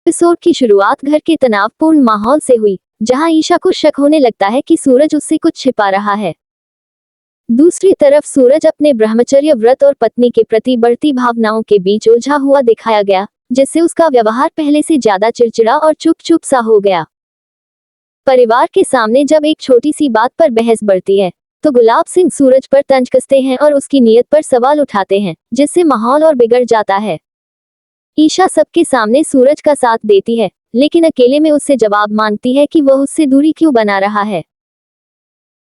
Episode की शुरुआत घर के तनावपूर्ण माहौल से हुई, जहां ईशा को शक होने लगता है कि सूरज उससे कुछ छिपा रहा है। दूसरी तरफ सूरज अपने ब्रह्मचर्य व्रत और पत्नी के प्रति बढ़ती भावनाओं के बीच उलझा हुआ दिखाया गया, जिससे उसका व्यवहार पहले से ज्यादा चिड़चिड़ा और चुप-चुप सा हो गया। परिवार के सामने जब एक छोटी सी बात पर बहस बढ़ती है, तो गुलाब सिंह सूरज पर तंज कसते हैं और उसकी नीयत पर सवाल उठाते हैं, जिससे माहौल और बिगड़ जाता है। ईशा सबके सामने सूरज का साथ देती है, लेकिन अकेले में उससे जवाब मांगती है कि वह उससे दूरी क्यों बना रहा है।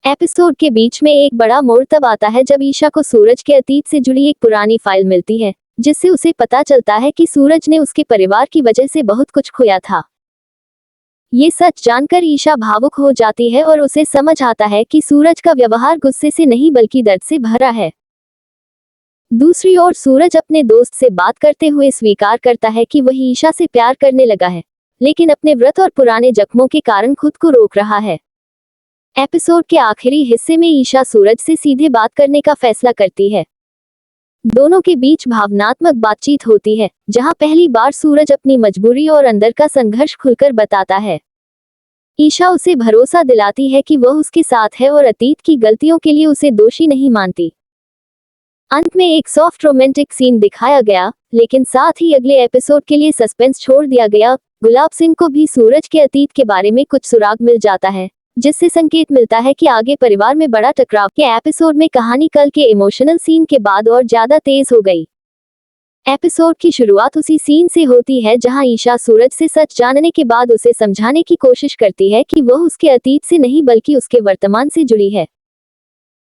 एपिसोड के बीच में एक बड़ा मोड़ तब आता है जब ईशा को सूरज के अतीत से जुड़ी एक पुरानी फाइल मिलती है, जिससे उसे पता चलता है कि सूरज ने उसके परिवार की वजह से बहुत कुछ खोया था। ये सच जानकर ईशा भावुक हो जाती है और उसे समझ आता है कि सूरज का व्यवहार गुस्से से नहीं बल्कि दर्द से भरा है। दूसरी ओर सूरज अपने दोस्त से बात करते हुए स्वीकार करता है कि वह ईशा से प्यार करने लगा है, लेकिन अपने व्रत और पुराने जख्मों के कारण खुद को रोक रहा है। एपिसोड के आखिरी हिस्से में ईशा सूरज से सीधे बात करने का फैसला करती है। दोनों के बीच भावनात्मक बातचीत होती है, जहां पहली बार सूरज अपनी मजबूरी और अंदर का संघर्ष खुलकर बताता है। ईशा उसे भरोसा दिलाती है कि वह उसके साथ है और अतीत की गलतियों के लिए उसे दोषी नहीं मानती। अंत में एक सॉफ्ट रोमांटिक सीन दिखाया गया, लेकिन साथ ही अगले एपिसोड के लिए सस्पेंस छोड़ दिया गया। गुलाब सिंह को भी सूरज के अतीत के बारे में कुछ सुराग मिल जाता है, जिससे संकेत मिलता है कि आगे परिवार में बड़ा टकराव। के एपिसोड में कहानी कल के इमोशनल सीन के बाद और ज्यादा तेज हो गई। एपिसोड की शुरुआत उसी सीन से होती है जहां ईशा सूरज से सच जानने के बाद उसे समझाने की कोशिश करती है कि वह उसके अतीत से नहीं बल्कि उसके वर्तमान से जुड़ी है।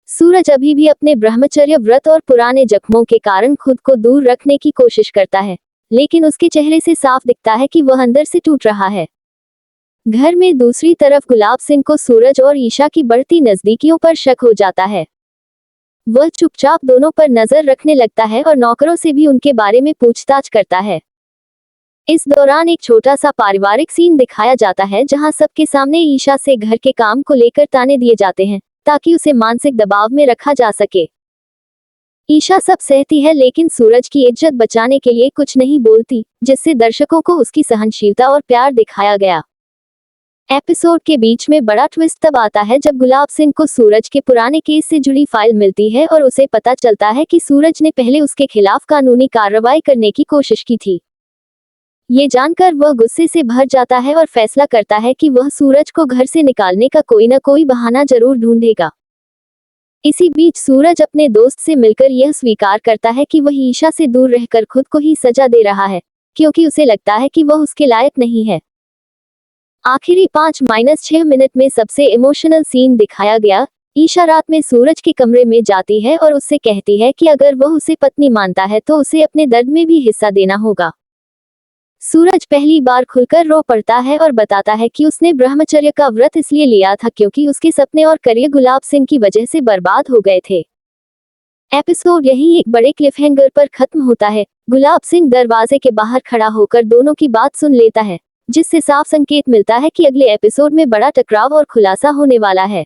सूरज अभी भी अपने ब्रह्मचर्य व्रत और पुराने जख्मों के कारण खुद को दूर रखने की कोशिश करता है, लेकिन उसके चेहरे से साफ दिखता है कि वह अंदर से टूट रहा है। घर में दूसरी तरफ गुलाब सिंह को सूरज और ईशा की बढ़ती नजदीकियों पर शक हो जाता है। वह चुपचाप दोनों पर नजर रखने लगता है और नौकरों से भी उनके बारे में पूछताछ करता है। इस दौरान एक छोटा सा पारिवारिक सीन दिखाया जाता है जहां सबके सामने ईशा से घर के काम को लेकर ताने दिए जाते हैं, ताकि उसे मानसिक दबाव में रखा जा सके। ईशा सब सहती है, लेकिन सूरज की इज्जत बचाने के लिए कुछ नहीं बोलती, जिससे दर्शकों को उसकी सहनशीलता और प्यार दिखाया गया। एपिसोड के बीच में बड़ा ट्विस्ट तब आता है जब गुलाब सिंह को सूरज के पुराने केस से जुड़ी फाइल मिलती है और उसे पता चलता है कि सूरज ने पहले उसके खिलाफ कानूनी कार्रवाई करने की कोशिश की थी। ये जानकर वह गुस्से से भर जाता है और फैसला करता है कि वह सूरज को घर से निकालने का कोई न कोई बहाना जरूर ढूंढेगा। इसी बीच सूरज अपने दोस्त से मिलकर यह स्वीकार करता है कि वह ईशा से दूर रहकर खुद को ही सजा दे रहा है, क्योंकि उसे लगता है कि वह उसके लायक नहीं है। आखिरी 5-6 मिनट में सबसे इमोशनल सीन दिखाया गया। ईशा रात में सूरज के कमरे में जाती है और उससे कहती है कि अगर वह उसे पत्नी मानता है तो उसे अपने दर्द में भी हिस्सा देना होगा। सूरज पहली बार खुलकर रो पड़ता है और बताता है कि उसने ब्रह्मचर्य का व्रत इसलिए लिया था क्योंकि उसके सपने और करियर गुलाब सिंह की वजह से बर्बाद हो गए थे। एपिसोड यहीं एक बड़े क्लिफहैंगर पर खत्म होता है। गुलाब सिंह दरवाजे के बाहर खड़ा होकर दोनों की बात सुन लेता है, जिससे साफ संकेत मिलता है कि अगले एपिसोड में बड़ा टकराव और खुलासा होने वाला है।